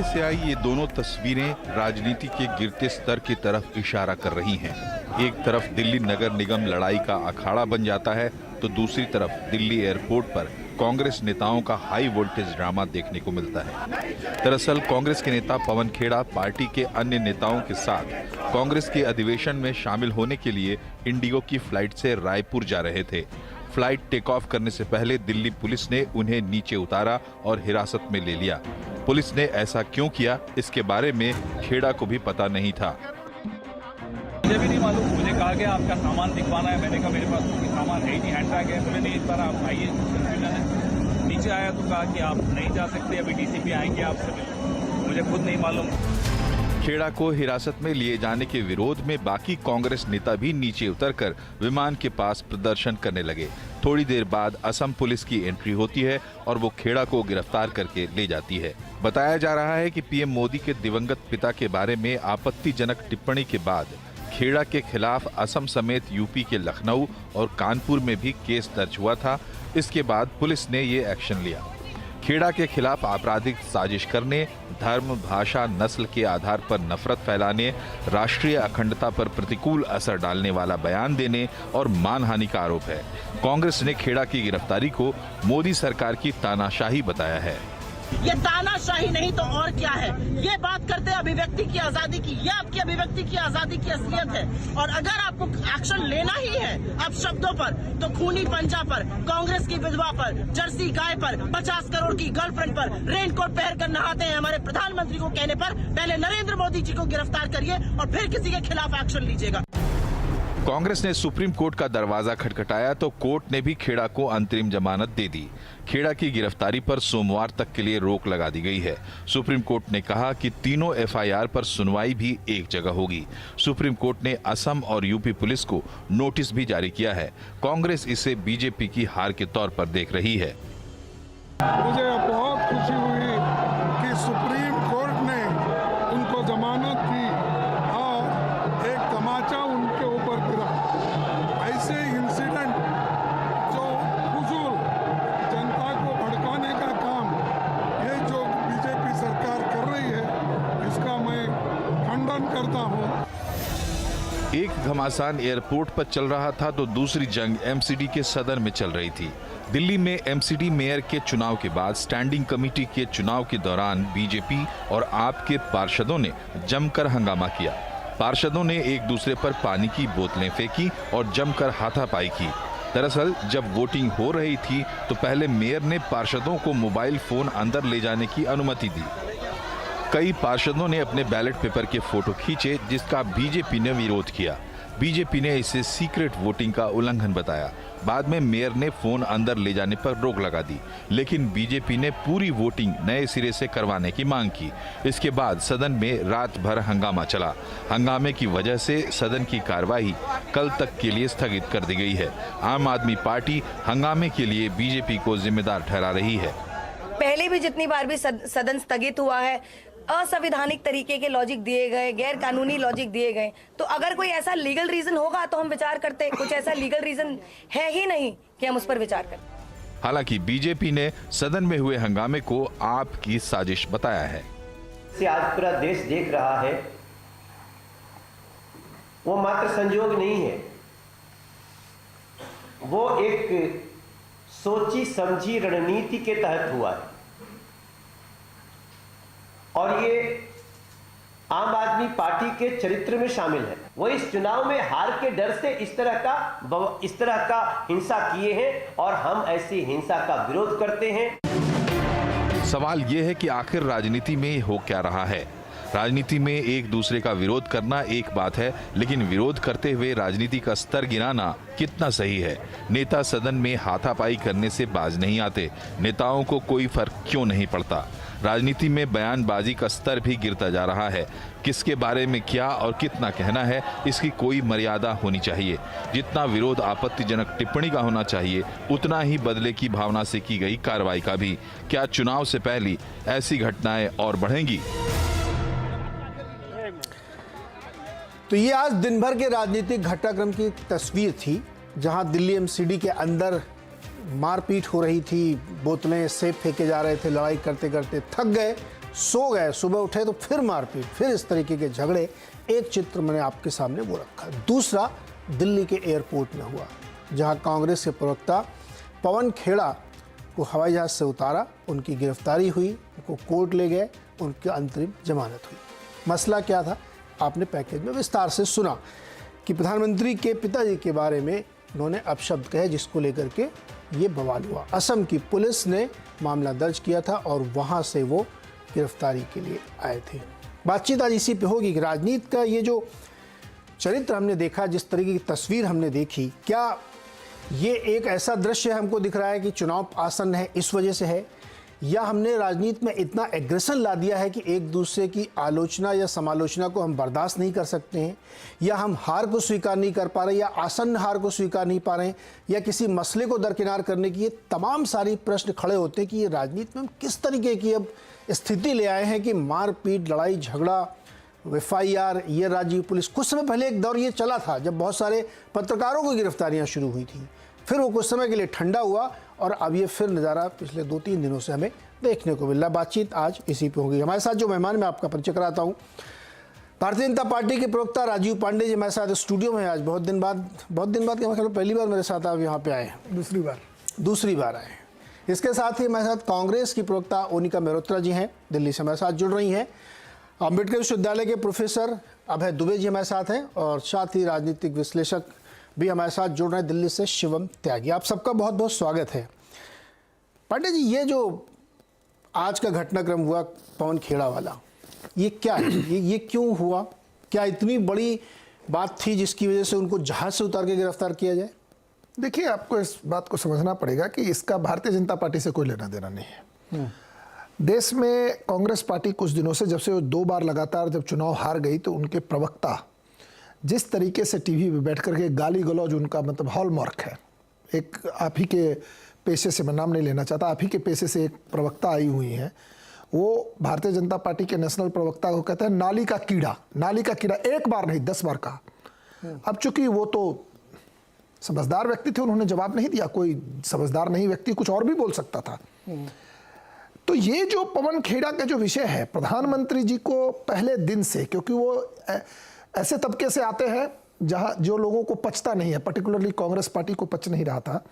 से आई ये दोनों तस्वीरें राजनीति के गिरते स्तर की तरफ इशारा कर रही हैं। एक तरफ दिल्ली नगर निगम लड़ाई का अखाड़ा बन जाता है तो दूसरी तरफ दिल्ली एयरपोर्ट पर कांग्रेस नेताओं का हाई वोल्टेज ड्रामा देखने को मिलता है। दरअसल कांग्रेस के नेता पवन खेड़ा पार्टी के अन्य नेताओं के साथ कांग्रेस के अधिवेशन में शामिल होने के लिए इंडिगो की फ्लाइट से रायपुर जा रहे थे। फ्लाइट टेक ऑफ करने से पहले दिल्ली पुलिस ने उन्हें नीचे उतारा और हिरासत में ले लिया। पुलिस ने ऐसा क्यों किया, इसके बारे में खेड़ा को भी पता नहीं था। मुझे भी नहीं मालूम, मुझे कहा गया आपका सामान दिखवाना है। मैंने कहा मेरे पास कोई सामान है ही नहीं, हैंड बैग है। बोले नहीं, इस बार आप आइए। नीचे आया तो कहा कि आप नहीं जा सकते, अभी डीसीपी आएंगे आपसे मिलने। मुझे खुद नहीं मालूम। खेड़ा को हिरासत में लिए जाने के विरोध में बाकी कांग्रेस नेता भी नीचे उतरकर विमान के पास प्रदर्शन करने लगे। थोड़ी देर बाद असम पुलिस की एंट्री होती है और वो खेड़ा को गिरफ्तार करके ले जाती है। बताया जा रहा है कि पीएम मोदी के दिवंगत पिता के बारे में आपत्तिजनक टिप्पणी के बाद खेड़ा के खिलाफ असम समेत यूपी के लखनऊ और कानपुर में भी केस दर्ज हुआ था। इसके बाद पुलिस ने ये एक्शन लिया। खेड़ा के खिलाफ आपराधिक साजिश करने, धर्म, भाषा, नस्ल के आधार पर नफरत फैलाने, राष्ट्रीय अखंडता पर प्रतिकूल असर डालने वाला बयान देने और मानहानि का आरोप है। कांग्रेस ने खेड़ा की गिरफ्तारी को मोदी सरकार की तानाशाही बताया है। ये तानाशाही नहीं तो और क्या है। ये बात करते हैं अभिव्यक्ति की आजादी की, ये आपकी अभिव्यक्ति की आजादी की असलियत है। और अगर आपको एक्शन लेना ही है अब शब्दों पर, तो खूनी पंजा पर, कांग्रेस की विधवा पर, जर्सी गाय पर, 50 करोड़ की गर्लफ्रेंड पर रेनकोट पहन कर नहाते हैं हमारे प्रधानमंत्री को कहने पर पहले नरेंद्र मोदी जी को गिरफ्तार करिए और फिर किसी के खिलाफ एक्शन लीजिएगा। कांग्रेस ने सुप्रीम कोर्ट का दरवाजा खटखटाया तो कोर्ट ने भी खेड़ा को अंतरिम जमानत दे दी। खेड़ा की गिरफ्तारी पर सोमवार तक के लिए रोक लगा दी गई है। सुप्रीम कोर्ट ने कहा कि तीनों एफआईआर पर सुनवाई भी एक जगह होगी। सुप्रीम कोर्ट ने असम और यूपी पुलिस को नोटिस भी जारी किया है। कांग्रेस इसे बीजेपी की हार के तौर पर देख रही है। मुझे बहुत खुशी हुई कि सुप्रीम कोर्ट ने उनको जमानत दी और एक तमाचा उनके ऊपर गिरा। ऐसे इंसिडेंट जो फुजूल जनता को भड़काने का काम ये जो बीजेपी सरकार कर रही है, इसका मैं खंडन करता हूँ। एक घमासान एयरपोर्ट पर चल रहा था तो दूसरी जंग एमसीडी के सदन में चल रही थी। दिल्ली में एमसीडी मेयर के चुनाव के बाद स्टैंडिंग कमेटी के चुनाव के दौरान बीजेपी और आप के पार्षदों ने जमकर हंगामा किया। पार्षदों ने एक दूसरे पर पानी की बोतलें फेंकी और जमकर हाथापाई की। दरअसल जब वोटिंग हो रही थी तो पहले मेयर ने पार्षदों को मोबाइल फोन अंदर ले जाने की अनुमति दी। कई पार्षदों ने अपने बैलेट पेपर के फोटो खींचे, जिसका बीजेपी ने विरोध किया। बीजेपी ने इसे सीक्रेट वोटिंग का उल्लंघन बताया। बाद में मेयर ने फोन अंदर ले जाने पर रोक लगा दी, लेकिन बीजेपी ने पूरी वोटिंग नए सिरे से करवाने की मांग की। इसके बाद सदन में रात भर हंगामा चला। हंगामे की वजह से सदन की कार्यवाही कल तक के लिए स्थगित कर दी गई है। आम आदमी पार्टी हंगामे के लिए बीजेपी को जिम्मेदार ठहरा रही है। पहले भी जितनी बार भी सदन स्थगित हुआ है, असंवैधानिक तरीके के लॉजिक दिए गए, गैर कानूनी लॉजिक दिए गए, तो अगर कोई ऐसा लीगल रीजन होगा तो हम विचार करते। कुछ ऐसा लीगल रीजन है ही नहीं कि हम उस पर विचार करें। हालांकि बीजेपी ने सदन में हुए हंगामे को आपकी साजिश बताया है। आज पूरा देश देख रहा है, वो मात्र संयोग नहीं है, वो एक सोची समझी रणनीति के तहत हुआ है। और ये आम आदमी पार्टी के चरित्र में शामिल है। वो इस चुनाव में हार के डर से इस तरह का हिंसा किए हैं और हम ऐसी हिंसा का विरोध करते हैं। सवाल ये है कि आखिर राजनीति में हो क्या रहा है। राजनीति में एक दूसरे का विरोध करना एक बात है, लेकिन विरोध करते हुए राजनीति का स्तर गिराना कितना सही है। नेता सदन में हाथापाई करने से बाज नहीं आते। नेताओं को कोई फर्क क्यों नहीं पड़ता। राजनीति में बयानबाजी का स्तर भी गिरता जा रहा है। किसके बारे में क्या और कितना कहना है, इसकी कोई मर्यादा होनी चाहिए। जितना विरोध आपत्तिजनक टिप्पणी का होना चाहिए, उतना ही बदले की भावना से की गई कार्रवाई का भी। क्या चुनाव से पहले ऐसी घटनाएं और बढ़ेंगी? तो ये आज दिन भर के राजनीतिक घटनाक्रम की तस्वीर थी, जहां दिल्ली एमसीडी के अंदर मारपीट हो रही थी, बोतलें सेब फेंके जा रहे थे, लड़ाई करते करते थक गए, सो गए, सुबह उठे तो फिर मारपीट, फिर इस तरीके के झगड़े। एक चित्र मैंने आपके सामने वो रखा। दूसरा दिल्ली के एयरपोर्ट में हुआ, जहां कांग्रेस के प्रवक्ता पवन खेड़ा को हवाई जहाज से उतारा, उनकी गिरफ्तारी हुई, उनको कोर्ट ले गए, उनकी अंतरिम जमानत हुई। मसला क्या था आपने पैकेज में विस्तार से सुना कि प्रधानमंत्री के पिताजी के बारे में उन्होंने अपशब्द कहे, जिसको लेकर के ये बवाल हुआ। असम की पुलिस ने मामला दर्ज किया था और वहाँ से वो गिरफ्तारी के लिए आए थे। बातचीत आज इसी पे होगी कि राजनीति का ये जो चरित्र हमने देखा, जिस तरीके की तस्वीर हमने देखी, क्या ये एक ऐसा दृश्य हमको दिख रहा है कि चुनाव आसन्न है इस वजह से है, या हमने राजनीति में इतना एग्रेशन ला दिया है कि एक दूसरे की आलोचना या समालोचना को हम बर्दाश्त नहीं कर सकते हैं, या हम हार को स्वीकार नहीं कर पा रहे, या आसन्न हार को स्वीकार नहीं पा रहे हैं, या किसी मसले को दरकिनार करने की ये तमाम सारी प्रश्न खड़े होते हैं कि ये राजनीति में हम किस तरीके की अब स्थिति ले आए हैं कि मारपीट, लड़ाई झगड़ा, FIR, ये राज्य पुलिस। कुछ समय पहले एक दौर ये चला था जब बहुत सारे पत्रकारों को गिरफ्तारियां शुरू हुई थी, फिर वो कुछ समय के लिए ठंडा हुआ और अब ये फिर नज़ारा पिछले 2-3 दिनों से हमें देखने को मिल रहा। बातचीत आज इसी पे होगी। हमारे साथ जो मेहमान, मैं आपका परिचय कराता हूँ। भारतीय जनता पार्टी के प्रवक्ता राजीव पांडे जी हमारे साथ स्टूडियो में आज बहुत दिन बाद के पहली बार मेरे साथ आप यहाँ पे आए, दूसरी बार आए। इसके साथ ही हमारे साथ कांग्रेस की प्रवक्ता ओनिका मेहरोत्रा जी हैं, दिल्ली से हमारे साथ जुड़ रही हैं। अम्बेडकर विश्वविद्यालय के प्रोफेसर अभय दुबे जी हमारे साथ हैं, और साथ ही राजनीतिक विश्लेषक भी हमारे साथ जुड़ रहे हैं दिल्ली से, शिवम त्यागी। आप सबका बहुत बहुत स्वागत है। पांडे जी, ये जो आज का घटनाक्रम हुआ पवन खेड़ा वाला, ये क्या है? ये क्यों हुआ? क्या इतनी बड़ी बात थी जिसकी वजह से उनको जहाज से उतार के गिरफ्तार किया जाए? देखिए, आपको इस बात को समझना पड़ेगा कि इसका भारतीय जनता पार्टी से कोई लेना देना नहीं है। देश में कांग्रेस पार्टी कुछ दिनों से, जब से वो 2 बार लगातार जब चुनाव हार गई, तो उनके प्रवक्ता जिस तरीके से टीवी पे बैठ करके गाली गलौज, उनका मतलब हॉलमार्क है। एक आप ही के पेशे से, मैं नाम नहीं लेना चाहता, आप ही के पेशे से एक प्रवक्ता आई हुई हैं, वो भारतीय जनता पार्टी के नेशनल प्रवक्ता को कहते हैं नाली का कीड़ा। नाली का कीड़ा 1 बार नहीं 10 बार कहा। अब चूंकि वो तो समझदार व्यक्ति थे, उन्होंने जवाब नहीं दिया। कोई समझदार नहीं व्यक्ति कुछ और भी बोल सकता था। तो ये जो पवन खेड़ा का जो विषय है, प्रधानमंत्री जी को पहले दिन से, क्योंकि वो ऐसे तबके से आते हैं जहां जो लोगों को पचता नहीं है, पर्टिकुलरली कांग्रेस पार्टी को पच नहीं रहा था,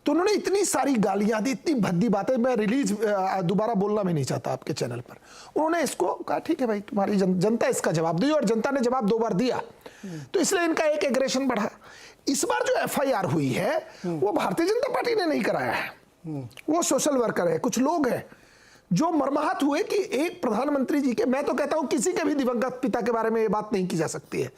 तो उन्होंने इतनी सारी गालियां दी, इतनी भद्दी बातें, मैं रिलीज दोबारा बोलना भी नहीं चाहता आपके चैनल पर। उन्होंने इसको कहा ठीक है भाई, तुम्हारी जनता इसका जवाब दी, और जनता ने जवाब 2 बार दिया, तो इसलिए इनका एक एग्रेशन बढ़ा। इस बार जो FIR हुई है वो भारतीय जनता पार्टी ने नहीं कराया है, वो सोशल वर्कर है, कुछ लोग हैं जो मर्माहत हुए कि एक प्रधानमंत्री जी के, मैं तो कहता हूं किसी के भी दिवंगत पिता के बारे में ये बात नहीं की जा सकती है,